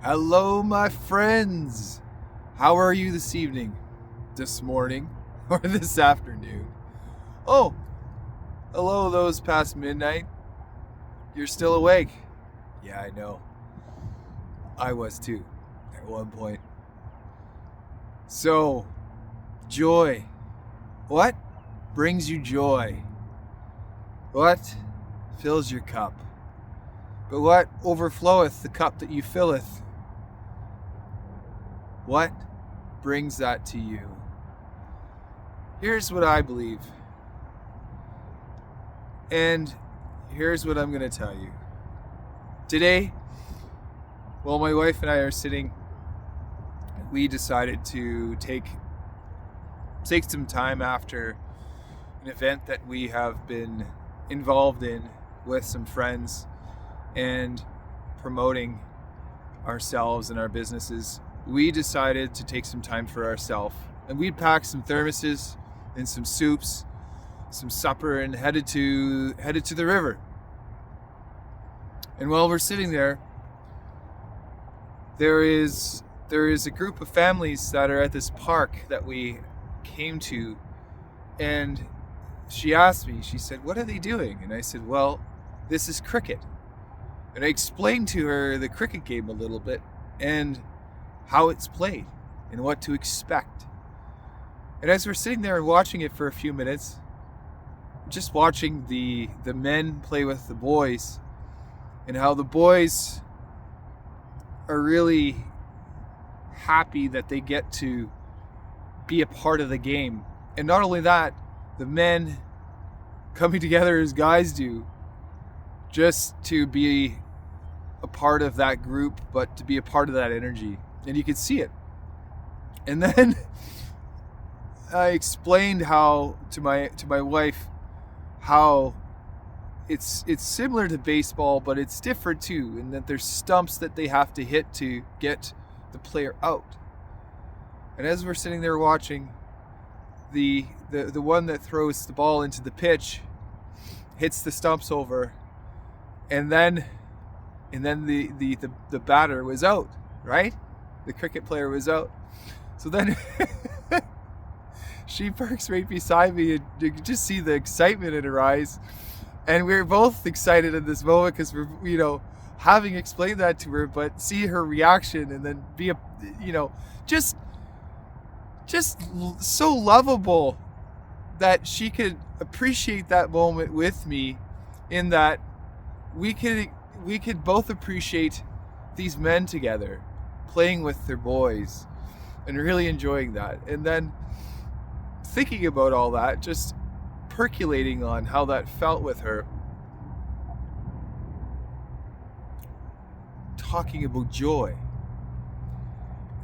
Hello, my friends. How are you this evening, this morning, or this afternoon? Oh, hello, those past midnight. You're still awake. Yeah, I know. I was too, at one point. So, joy. What brings you joy? What fills your cup? But what overfloweth the cup that you filleth? What brings that to you? Here's what I believe. And here's what I'm going to tell you. Today, while my wife and I are sitting, we decided to take some time after an event that we have been involved in with some friends and promoting ourselves and our businesses. We decided to take some time for ourselves, and we packed some thermoses and some soups, some supper, and headed to the river. And while we're sitting there is a group of families that are at this park that we came to, and she asked me, she said, "What are they doing?" And I said, "Well, this is cricket." And I explained to her the cricket game a little bit and how it's played and what to expect. And as we're sitting there and watching it for a few minutes, just watching the men play with the boys and how the boys are really happy that they get to be a part of the game. And not only that, the men coming together as guys do, just to be a part of that group, but to be a part of that energy. And you could see it. And then I explained how to my wife how it's similar to baseball, but it's different too, in that there's stumps that they have to hit to get the player out. And as we're sitting there watching, the one that throws the ball into the pitch hits the stumps over, and then the batter was out, right? The cricket player was out. So then she parks right beside me, and you can just see the excitement in her eyes. And we're both excited in this moment because we're, having explained that to her, but see her reaction and then be just so lovable that she could appreciate that moment with me, in that we could both appreciate these men together playing with their boys and really enjoying that. And then thinking about all that, just percolating on how that felt with her, talking about joy,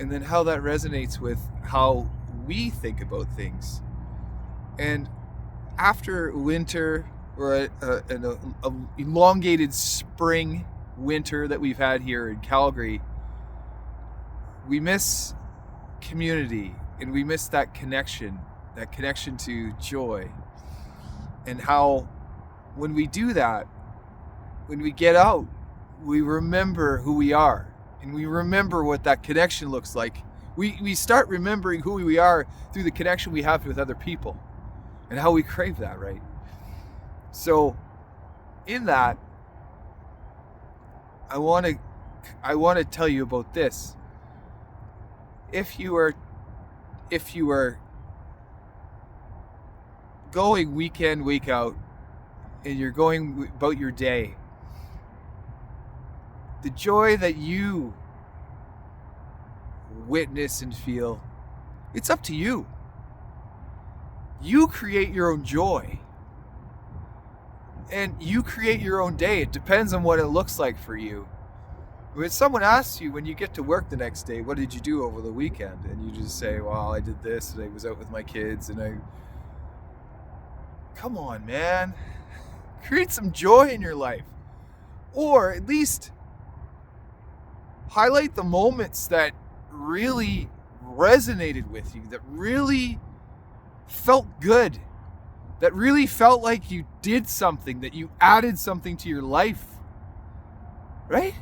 and then how that resonates with how we think about things. And after winter, or an elongated spring winter that we've had here in Calgary, we miss community, and we miss that connection to joy. And how when we do that, when we get out, we remember who we are, and we remember what that connection looks like. We start remembering who we are through the connection we have with other people and how we crave that, right? So in that, I want to tell you about this. If you are going week in, week out, and you're going about your day, the joy that you witness and feel, it's up to you. You create your own joy. And you create your own day. It depends on what it looks like for you. When someone asks you when you get to work the next day, what did you do over the weekend? And you just say, well, I did this, and I was out with my kids, and come on, man. Create some joy in your life. Or at least highlight the moments that really resonated with you, that really felt good, that really felt like you did something, that you added something to your life. Right?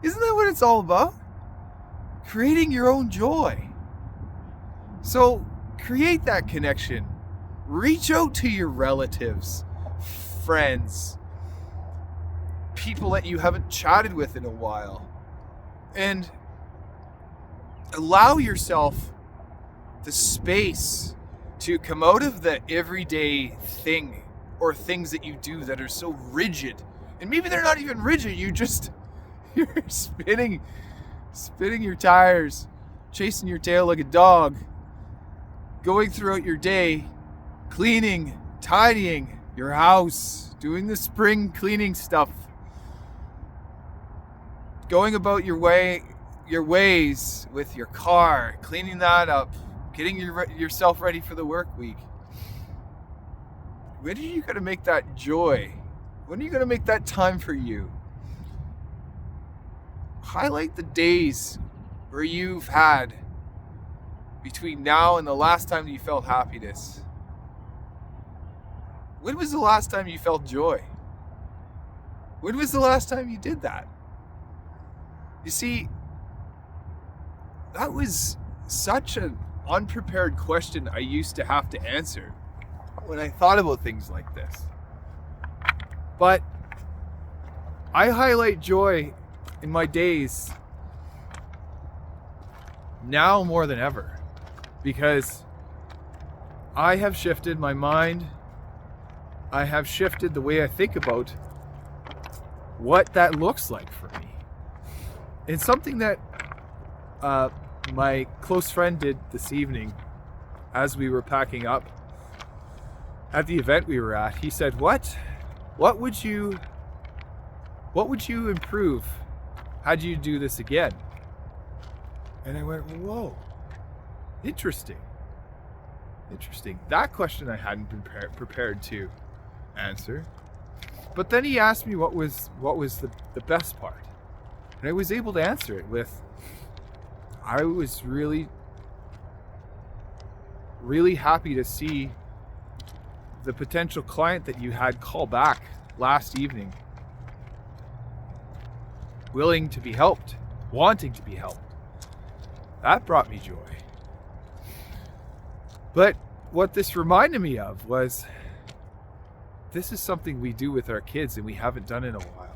Isn't that what it's all about? creating your own joy. So create that connection. Reach out to your relatives, friends, people that you haven't chatted with in a while, and allow yourself the space to come out of the everyday thing or things that you do that are so rigid. And maybe they're not even rigid, you're spinning your tires, chasing your tail like a dog, going throughout your day, cleaning, tidying your house, doing the spring cleaning stuff, going about your ways with your car, cleaning that up, getting yourself ready for the work week. When are you going to make that joy? When are you going to make that time for you? Highlight the days where you've had between now and the last time you felt happiness. When was the last time you felt joy? When was the last time you did that? You see, that was such an unprepared question I used to have to answer when I thought about things like this. But I highlight joy in my days now more than ever, because I have shifted my mind. I have shifted the way I think about what that looks like for me. It's something that my close friend did this evening as we were packing up at the event we were at. He said, what would you improve had you do this again? And I went, whoa, interesting. That question I hadn't been prepared to answer. But then he asked me what was the best part. And I was able to answer it with, I was really, really happy to see the potential client that you had call back last evening, willing to be helped, wanting to be helped. That brought me joy. But what this reminded me of was, this is something we do with our kids and we haven't done in a while.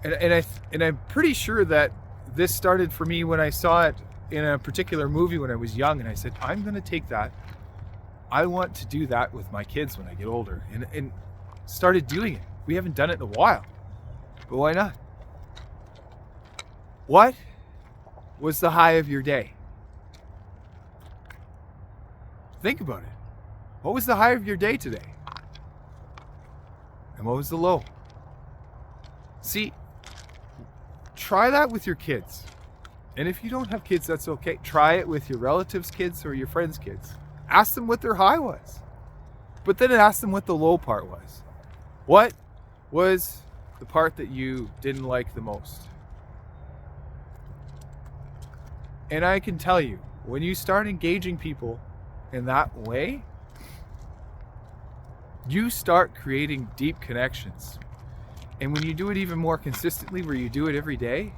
And I'm pretty sure that this started for me when I saw it in a particular movie when I was young, and I said, I'm going to take that. I want to do that with my kids when I get older, and started doing it. We haven't done it in a while, but why not? What was the high of your day? Think about it. What was the high of your day today? And what was the low? See, try that with your kids. And if you don't have kids, that's okay. Try it with your relatives' kids or your friends' kids. Ask them what their high was. But then ask them what the low part was. What was the part that you didn't like the most? And I can tell you, when you start engaging people in that way, you start creating deep connections. And when you do it even more consistently, where you do it every day,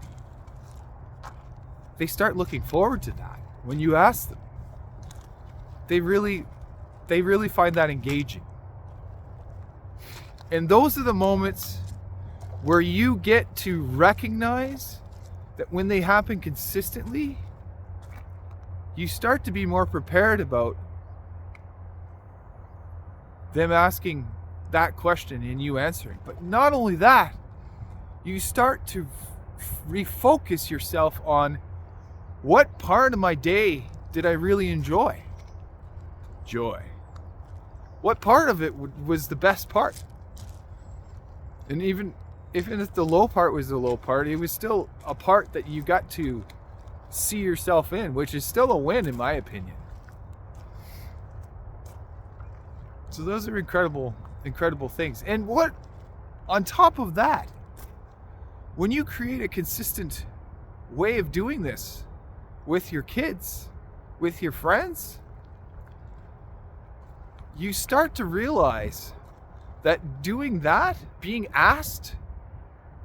they start looking forward to that. When you ask them, they really find that engaging. And those are the moments where you get to recognize that when they happen consistently, you start to be more prepared about them asking that question and you answering. But not only that, you start to refocus yourself on, what part of my day did I really enjoy? Joy. What part of it was the best part? And even if the low part was the low part, it was still a part that you got to see yourself in, which is still a win in my opinion. So those are incredible things. And what, on top of that, when you create a consistent way of doing this with your kids, with your friends, you start to realize that doing that, being asked,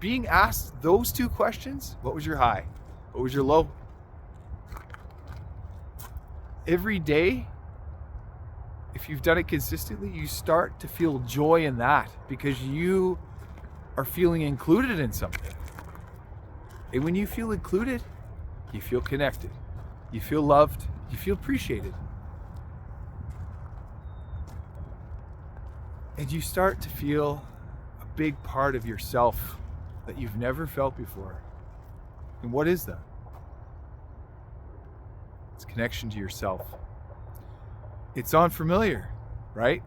being asked those two questions, what was your high? What was your low? Every day, if you've done it consistently, you start to feel joy in that because you are feeling included in something. And when you feel included, you feel connected. You feel loved. You feel appreciated. And you start to feel a big part of yourself that you've never felt before. And what is that? It's connection to yourself. It's unfamiliar, right?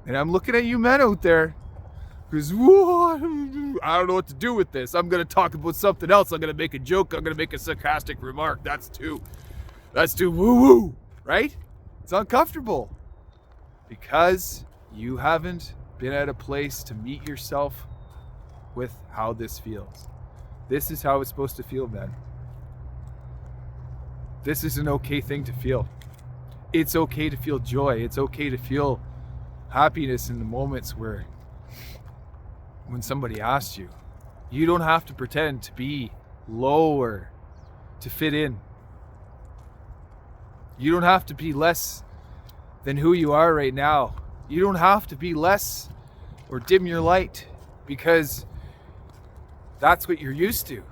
And I'm looking at you men out there because I don't know what to do with this. I'm going to talk about something else. I'm going to make a joke. I'm going to make a sarcastic remark. That's too woo-woo, right? It's uncomfortable because you haven't been at a place to meet yourself with how this feels. This is how it's supposed to feel, man. This is an okay thing to feel. It's okay to feel joy. It's okay to feel happiness in the moments when somebody asks you. You don't have to pretend to be lower to fit in. You don't have to be less than who you are right now. You don't have to be less or dim your light because that's what you're used to.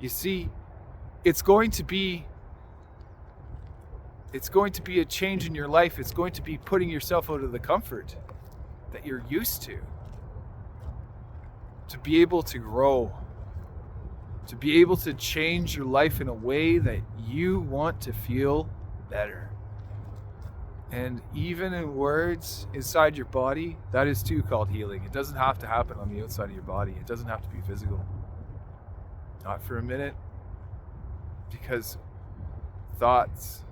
You see, it's going to be a change in your life. It's going to be putting yourself out of the comfort that you're used to be able to grow, to be able to change your life in a way that you want to feel better. And even in words inside your body, that is too called healing. It doesn't have to happen on the outside of your body. It doesn't have to be physical. Not for a minute. Because thoughts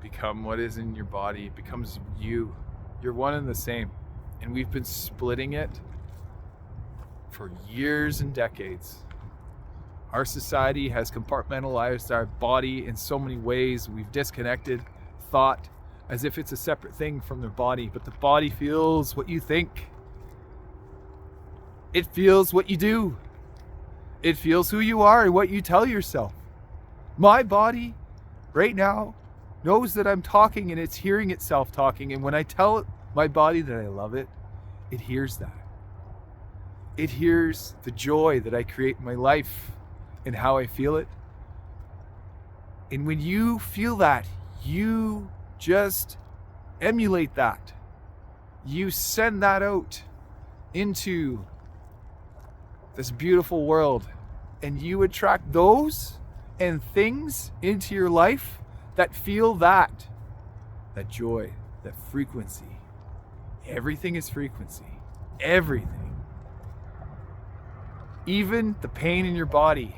become what is in your body. It becomes you. You're one and the same. And we've been splitting it for years and decades. Our society has compartmentalized our body in so many ways. We've disconnected thought as if it's a separate thing from their body. But the body feels what you think. It feels what you do. It feels who you are and what you tell yourself. My body right now knows that I'm talking and it's hearing itself talking. And when I tell my body that I love it, it hears that. It hears the joy that I create in my life and how I feel it. And when you feel that, you just emulate that. You send that out into this beautiful world and you attract those and things into your life that feel that joy, that frequency. Everything is frequency. Everything. Even the pain in your body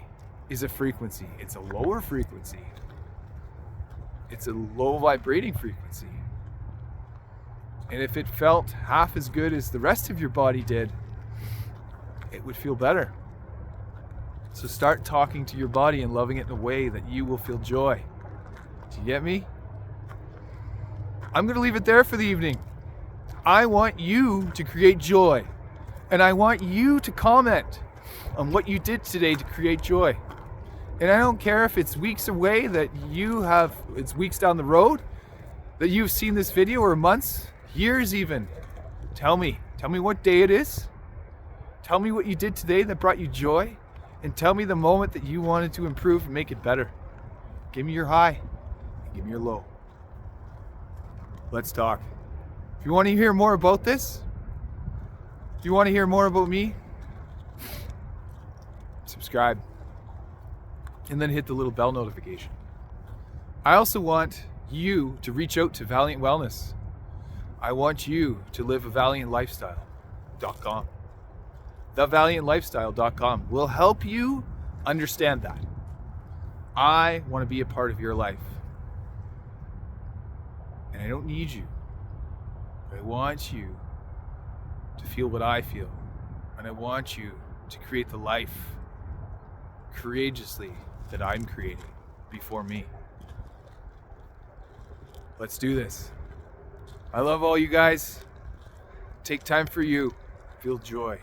is a frequency. It's a lower frequency. It's a low vibrating frequency. And if it felt half as good as the rest of your body did, it would feel better. So start talking to your body and loving it in a way that you will feel joy. Do you get me? I'm going to leave it there for the evening. I want you to create joy. And I want you to comment on what you did today to create joy. And I don't care if it's weeks away it's weeks down the road that you've seen this video, or months, years even. Tell me what day it is. Tell me what you did today that brought you joy. And tell me the moment that you wanted to improve and make it better. Give me your high. Give me your low. Let's talk. If you want to hear more about this, if you want to hear more about me, subscribe. And then hit the little bell notification. I also want you to reach out to Valiant Wellness. I want you to live a valiantlifestyle.com. TheValiantLifestyle.com will help you understand that. I want to be a part of your life. And I don't need you. I want you to feel what I feel. And I want you to create the life courageously that I'm creating before me. Let's do this. I love all you guys. Take time for you. feel joy.